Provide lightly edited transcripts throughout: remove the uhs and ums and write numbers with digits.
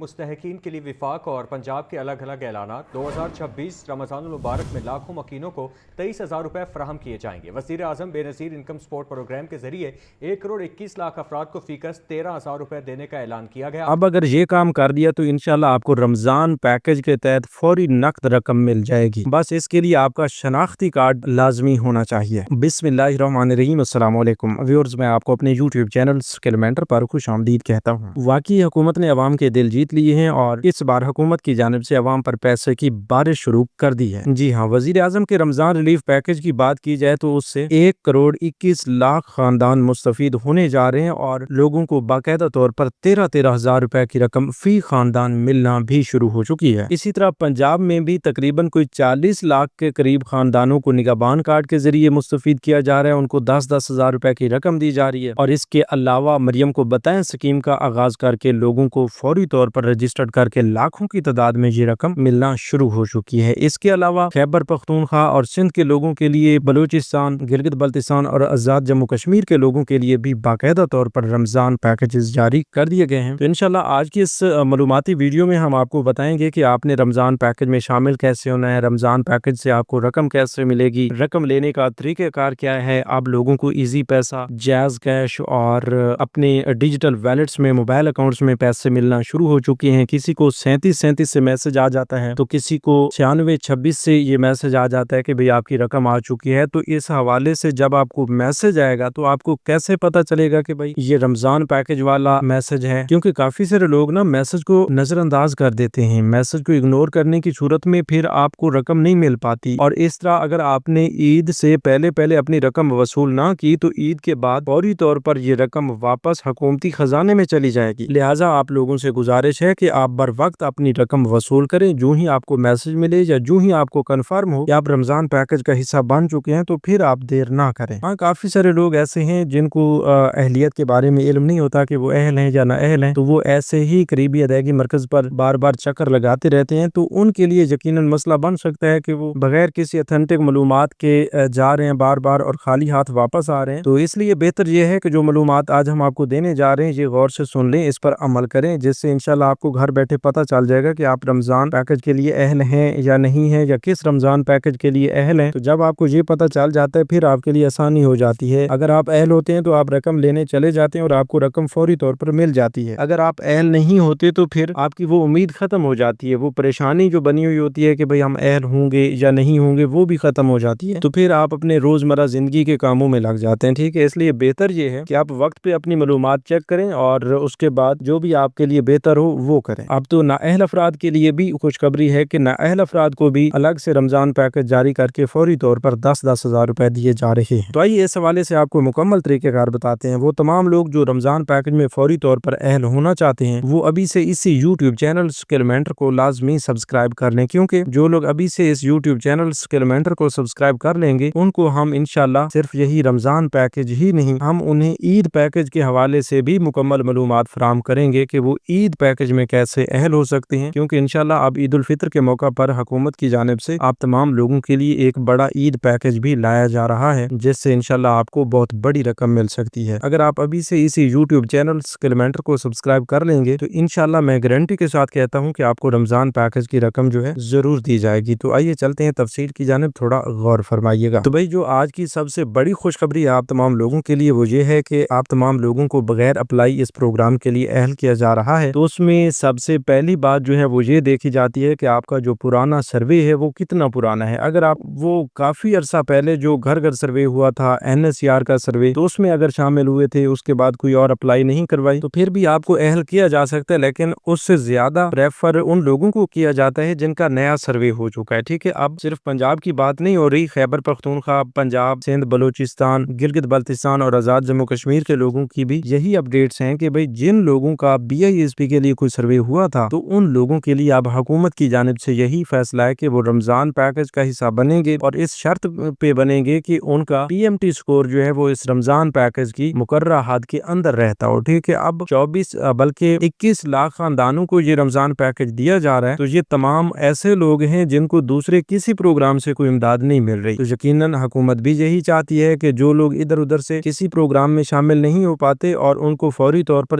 مستحقین کے لیے وفاق اور پنجاب کے الگ الگ اعلانات 2026 رمضان المبارک میں لاکھوں مکینوں کو 23,000 روپے فراہم کیے جائیں گے۔ وزیر اعظم بے نظیر انکم سپورٹ پروگرام کے ذریعے 1,21,00,000 افراد کو فی کس 13,000 روپے دینے کا اعلان کیا گیا۔ اب اگر یہ کام کر دیا تو انشاءاللہ آپ کو رمضان پیکج کے تحت فوری نقد رقم مل جائے گی، بس اس کے لیے آپ کا شناختی کارڈ لازمی ہونا چاہیے۔ بسم اللہ الرحمن الرحیم۔ السلام علیکم ویورز، میں آپ کو اپنے یوٹیوب چینل اسکل مینٹر پر خوش آمدید کہتا ہوں۔ واقعی حکومت نے عوام کے دل جیت لیے ہیں اور اس بار حکومت کی جانب سے عوام پر پیسے کی بارش شروع کر دی ہے۔ جی ہاں، وزیر اعظم کے رمضان ریلیف پیکج کی بات کی جائے تو اس سے 1,21,00,000 خاندان مستفید ہونے جا رہے ہیں اور لوگوں کو باقاعدہ طور پر 13,000 روپے کی رقم فی خاندان ملنا بھی شروع ہو چکی ہے۔ اسی طرح پنجاب میں بھی تقریباً کوئی 40 لاکھ کے قریب خاندانوں کو نگہبان کارڈ کے ذریعے مستفید کیا جا رہا ہے، ان کو 10,000 روپے کی رقم دی جا رہی ہے۔ اور اس کے علاوہ مریم کو بتائیں اسکیم کا آغاز کر کے لوگوں کو فوری طور پر رجسٹرڈ کر کے لاکھوں کی تعداد میں یہ رقم ملنا شروع ہو چکی ہے۔ اس کے علاوہ خیبر پختونخوا اور سندھ کے لوگوں کے لیے، بلوچستان، گلگت بلتستان اور آزاد جموں کشمیر کے لوگوں کے لیے بھی باقاعدہ طور پر رمضان پیکجز جاری کر دیے گئے ہیں۔ تو انشاءاللہ آج کی اس معلوماتی ویڈیو میں ہم آپ کو بتائیں گے کہ آپ نے رمضان پیکج میں شامل کیسے ہونا ہے، رمضان پیکج سے آپ کو رقم کیسے ملے گی، رقم لینے کا طریقہ کار کیا ہے، آپ لوگوں کو ایزی پیسہ، جائز کیش اور اپنے ڈیجیٹل ویلٹس میں، موبائل اکاؤنٹس میں پیسے ملنا شروع ہو چکے ہیں۔ کسی کو 3737 سے میسج آ جاتا ہے تو کسی کو 9626 سے یہ میسج آ جاتا ہے کہ بھئی آپ کی رقم آ چکی ہے۔ تو اس حوالے سے جب آپ کو میسج آئے گا تو آپ کو کیسے پتا چلے گا کہ بھئی یہ رمضان پیکج والا میسج ہے؟ کیونکہ کافی سارے لوگ نا میسج کو نظر انداز کر دیتے ہیں، میسج کو اگنور کرنے کی صورت میں پھر آپ کو رقم نہیں مل پاتی، اور اس طرح اگر آپ نے عید سے پہلے اپنی رقم وصول نہ کی تو عید کے بعد فوری طور پر یہ رقم واپس حکومتی خزانے میں چلی جائے گی۔ لہٰذا آپ لوگوں سے گزارش ہے کہ آپ بر وقت اپنی رقم وصول کریں، جو ہی آپ کو میسج ملے یا جو ہی آپ کو کنفرم ہو کہ آپ رمضان پیکج کا حصہ بن چکے ہیں تو پھر آپ دیر نہ کریں۔ ہاں، کافی سارے لوگ ایسے ہیں جن کو اہلیت کے بارے میں علم نہیں ہوتا کہ وہ اہل ہیں یا نہ اہل ہیں، تو وہ ایسے ہی قریبی ادائیگی مرکز پر بار بار چکر لگاتے رہتے ہیں، تو ان کے لیے یقیناً مسئلہ بن سکتا ہے کہ وہ بغیر کسی اتھینٹک معلومات کے جا رہے ہیں بار بار اور خالی ہاتھ واپس آ رہے ہیں۔ تو اس لیے بہتر یہ ہے کہ جو معلومات آج ہم آپ کو دینے جا رہے ہیں یہ غور سے سن لیں، اس پر عمل کریں، جس سے انشاءاللہ آپ کو گھر بیٹھے پتہ چل جائے گا کہ آپ رمضان پیکج کے لیے اہل ہیں یا نہیں ہیں، یا کس رمضان پیکج کے لیے اہل ہیں۔ تو جب آپ کو یہ پتہ چل جاتا ہے پھر آپ کے لیے آسانی ہو جاتی ہے۔ اگر آپ اہل ہوتے ہیں تو آپ رقم لینے چلے جاتے ہیں اور آپ کو رقم فوری طور پر مل جاتی ہے۔ اگر آپ اہل نہیں ہوتے تو پھر آپ کی وہ امید ختم ہو جاتی ہے، وہ پریشانی جو بنی ہوئی ہوتی ہے کہ بھئی ہم اہل ہوں گے یا نہیں ہوں گے، وہ بھی ختم ہو جاتی ہے، تو پھر آپ اپنے روزمرہ زندگی کے کاموں میں لگ جاتے ہیں۔ ٹھیک ہے، اس لیے بہتر یہ ہے کہ آپ وقت پہ اپنی معلومات چیک کریں اور اس کے بعد جو بھی آپ کے لیے بہتر ہو وہ کریں۔ اب تو نااہل افراد کے لیے بھی خوشخبری ہے کہ نااہل افراد کو بھی الگ سے رمضان پیکج جاری کر کے فوری طور پر 10,000 روپے دیے جا رہے ہیں۔ تو آئیے اس حوالے سے آپ کو مکمل طریقہ کار بتاتے ہیں۔ وہ تمام لوگ جو رمضان پیکج میں فوری طور پر اہل ہونا چاہتے ہیں وہ ابھی سے اسی یوٹیوب چینل اسکل مینٹر کو لازمی سبسکرائب کر لیں، کیونکہ جو لوگ ابھی سے اس یوٹیوب چینل اسکل مینٹر کو سبسکرائب کر لیں گے ان کو ہم انشاءاللہ صرف یہی رمضان پیکج ہی نہیں، ہم انہیں عید پیکج کے حوالے سے بھی مکمل معلومات فراہم کریں گے کہ وہ عید پیکج میں کیسے اہل ہو سکتے ہیں، کیونکہ انشاءاللہ اب عید الفطر کے موقع پر حکومت کی جانب سے آپ تمام لوگوں کے لیے ایک بڑا عید پیکج بھی لایا جا رہا ہے، جس سے انشاءاللہ آپ کو بہت بڑی رقم مل سکتی ہے۔ اگر آپ ابھی سے اسی یوٹیوب چینل اسکل مینٹر کو سبسکرائب کر لیں گے تو انشاءاللہ میں گارنٹی کے ساتھ کہتا ہوں کہ آپ کو رمضان پیکج کی رقم جو ہے ضرور دی جائے گی۔ تو آئیے چلتے ہیں تفصیل کی جانب، تھوڑا غور فرمائیے گا۔ تو بھائی جو آج کی سب سے بڑی خوشخبری آپ تمام لوگوں کے لیے وہ یہ ہے کہ آپ تمام لوگوں کو بغیر اپلائی اس پروگرام کے لیے اہل کیا جا رہا ہے۔ تو اس میں سب سے پہلی بات جو ہے وہ یہ دیکھی جاتی ہے کہ آپ کا جو پرانا سروے ہے وہ کتنا پرانا ہے۔ اگر آپ وہ کافی عرصہ پہلے جو گھر گھر سروے ہوا تھا NSER کا سروے، تو اس میں اگر شامل ہوئے تھے، اس کے بعد کوئی اور اپلائی نہیں کروائی، تو پھر بھی آپ کو اہل کیا جا سکتا ہے، لیکن اس سے زیادہ پریفر ان لوگوں کو کیا جاتا ہے جن کا نیا سروے ہو چکا ہے۔ ٹھیک ہے، اب صرف پنجاب کی بات نہیں ہو رہی، خیبر پختونخوا، پنجاب، سندھ، بلوچستان، گلگت بلتستان اور آزاد جموں کشمیر کے لوگوں کی بھی یہی اپڈیٹس ہیں کہ بھئی جن لوگوں کا BISP کے لیے کوئی سروے ہوا تھا تو ان لوگوں کے لیے اب حکومت کی جانب سے یہی فیصلہ ہے کہ وہ رمضان پیکج کا حصہ بنیں گے، اور اس شرط پہ بنیں گے کہ ان کا PMT سکور جو ہے وہ اس رمضان پیکج کی مقررہ حد کے اندر رہتا ہو۔ ٹھیک ہے، اب 24 بلکہ 21 لاکھ خاندانوں کو یہ رمضان پیکج دیا جا رہا ہے، تو یہ تمام ایسے لوگ ہیں جن کو دوسرے کسی پروگرام سے کوئی امداد نہیں مل رہی۔ تو یقیناً حکومت بھی یہی چاہتی ہے کہ جو لوگ ادھر ادھر سے کسی پروگرام میں شامل نہیں ہو پاتے اور ان کو فوری طور پر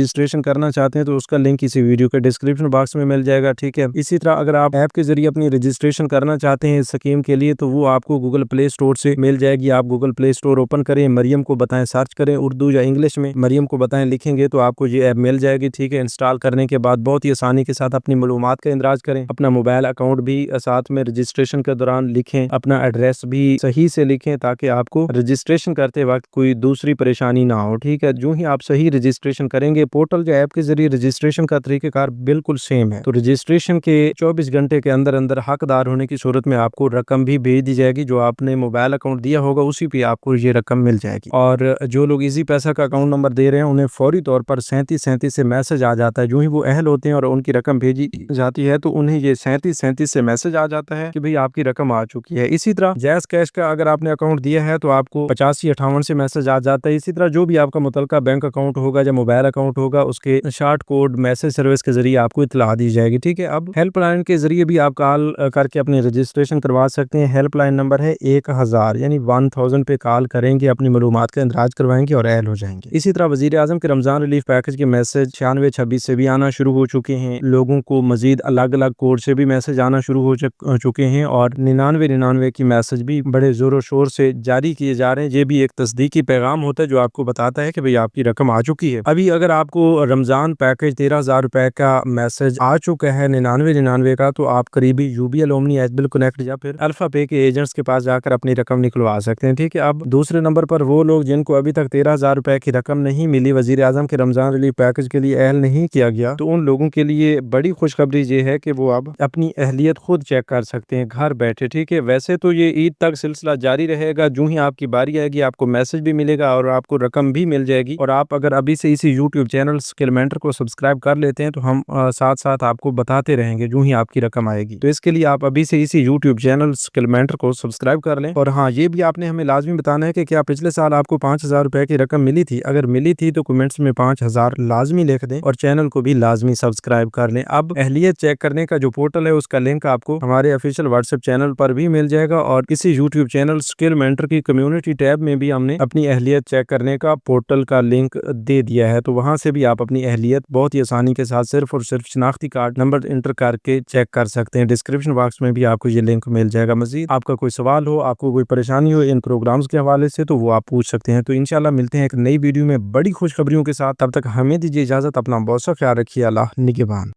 رجسٹریشن کرنا چاہتے ہیں تو اس کا لنک اسی ویڈیو کے ڈسکرپشن باکس میں مل جائے گا، ٹھیک ہے۔ اسی طرح اگر آپ ایپ کے ذریعے اپنی رجسٹریشن کرنا چاہتے ہیں اس سکیم کے لیے تو وہ آپ کو گوگل پلے اسٹور سے مل جائے گی۔ آپ گوگل پلے اسٹور اوپن کریں، مریم کو بتائیں سرچ کریں، اردو یا انگلش میں مریم کو بتائیں لکھیں گے تو آپ کو یہ ایپ مل جائے گی، ٹھیک ہے۔ انسٹال کرنے کے بعد بہت ہی آسانی کے ساتھ اپنی معلومات کا اندراج کریں، اپنا موبائل اکاؤنٹ بھی ساتھ میں رجسٹریشن کے دوران لکھیں، اپنا ایڈریس بھی صحیح سے لکھیں تاکہ آپ کو رجسٹریشن کرتے وقت کوئی دوسری پریشانی نہ ہو، ٹھیک ہے۔ جو ہی آپ صحیح رجسٹریشن کریں گے، پورٹل جو ایپ کے ذریعے رجسٹریشن کا طریقہ کار بالکل سیم ہے، تو رجسٹریشن کے 24 گھنٹے کے اندر حقدار ہونے کی صورت میں آپ کو رقم بھی بھیج دی جائے گی، جو آپ نے موبائل اکاؤنٹ دیا ہوگا اسی پہ آپ کو یہ رقم مل جائے گی۔ اور جو لوگ ایزی پیسہ کا اکاؤنٹ نمبر دے رہے ہیں انہیں فوری طور پر 3737 سے میسج آ جاتا ہے، جو ہی وہ اہل ہوتے ہیں اور ان کی رقم بھیجی جاتی ہے تو انہیں یہ 3737 سے میسج آ جاتا ہے کہ بھئی آپ کی رقم آ چکی ہے۔ اسی طرح جیز کیش کا اگر آپ نے اکاؤنٹ دیا ہے تو آپ کو 8558 سے میسج آ جاتا ہے۔ اسی طرح جو بھی آپ کا متعلقہ بینک اکاؤنٹ ہوگا یا موبائل اکاؤنٹ ہوگا اس کے شارٹ کوڈ میسج سروس کے ذریعے آپ کو اطلاع دی جائے گی، ٹھیک ہے۔ اب ہیلپ لائن کے ذریعے بھی آپ کال کر کے اپنی رجسٹریشن کروا سکتے ہیں۔ ہیلپ لائن نمبر ہے 1000 یعنی 1000 پہ کال کریں گے، اپنی معلومات کا اندراج کروائیں گے اور اہل ہو جائیں گے۔ اسی طرح وزیر اعظم کے رمضان ریلیف پیکج کے میسج 9626 سے بھی آنا شروع ہو چکے ہیں، لوگوں کو مزید الگ الگ کوڈ سے بھی میسج آنا شروع ہو چکے ہیں اور 9999 کی میسج بھی بڑے زور و شور سے جاری کیے جا رہے ہیں۔ یہ بھی ایک تصدیقی پیغام ہوتا ہے جو آپ کو بتاتا ہے کہ بھئی آپ کی رقم آ چکی ہے۔ ابھی اگر آپ کو رمضان پیکج 13,000 روپے کا میسج آ چکا ہے 9999 کا تو آپ قریبی UBL اومنی ایس بل کنیکٹ یا پھر الفا پے کے ایجنٹس کے پاس جا کر اپنی رقم نکلوا سکتے ہیں، ٹھیک ہے۔ اب دوسرے نمبر پر وہ لوگ جن کو ابھی تک 13,000 روپے کی رقم نہیں ملی، وزیر اعظم کے رمضان ریلیف پیکج کے لیے اہل نہیں کیا گیا، تو ان لوگوں کے لیے بڑی خوشخبری یہ ہے کہ وہ اب اپنی اہلیت خود چیک کر سکتے ہیں گھر بیٹھے، ٹھیک ہے۔ ویسے تو یہ عید تک سلسلہ جاری رہے گا، جو ہی آپ کی باری آئے گی آپ کو میسج بھی ملے گا اور آپ کو رقم بھی مل جائے گی۔ اور آپ اگر ابھی سے اسی YouTube چینل اسکل مینٹر کو سبسکرائب کر لیتے ہیں تو ہم ساتھ ساتھ آپ کو بتاتے رہیں گے جو ہی آپ کی رقم آئے گی۔ تو اس کے لیے آپ ابھی سے اسی YouTube چینل اسکل مینٹر کو سبسکرائب کر لیں۔ اور ہاں، یہ بھی آپ نے ہمیں لازمی بتانا ہے کہ کیا پچھلے سال آپ کو 5000 روپے کی رقم ملی تھی؟ اگر ملی تھی تو کمنٹس میں 5000 لازمی لکھ دیں اور چینل کو بھی لازمی سبسکرائب کر لیں۔ اب اہلیت چیک کرنے کا جو پورٹل ہے اس کا لنک آپ کو ہمارے آفیشیل واٹس ایپ چینل پر بھی مل جائے گا، اور کسی YouTube چینل اسکل مینٹر کی کمیونٹی ٹیب میں بھی ہم نے اپنی اہلیت چیک کرنے کا پورٹل کا لنک دے دیا ہے، تو وہاں سے بھی آپ اپنی اہلیت بہت ہی آسانی کے ساتھ صرف اور صرف شناختی کارڈ نمبر انٹر کر کے چیک کر سکتے ہیں۔ ڈسکرپشن باکس میں بھی آپ کو یہ لنک مل جائے گا۔ مزید آپ کا کوئی سوال ہو، آپ کو کوئی پریشانی ہو ان پروگرامز کے حوالے سے تو وہ آپ پوچھ سکتے ہیں۔ تو انشاءاللہ ملتے ہیں ایک نئی ویڈیو میں بڑی خوشخبریوں کے ساتھ، تب تک ہمیں دیجیے اجازت، اپنا بہت سا خیال رکھیے، اللہ نگہبان۔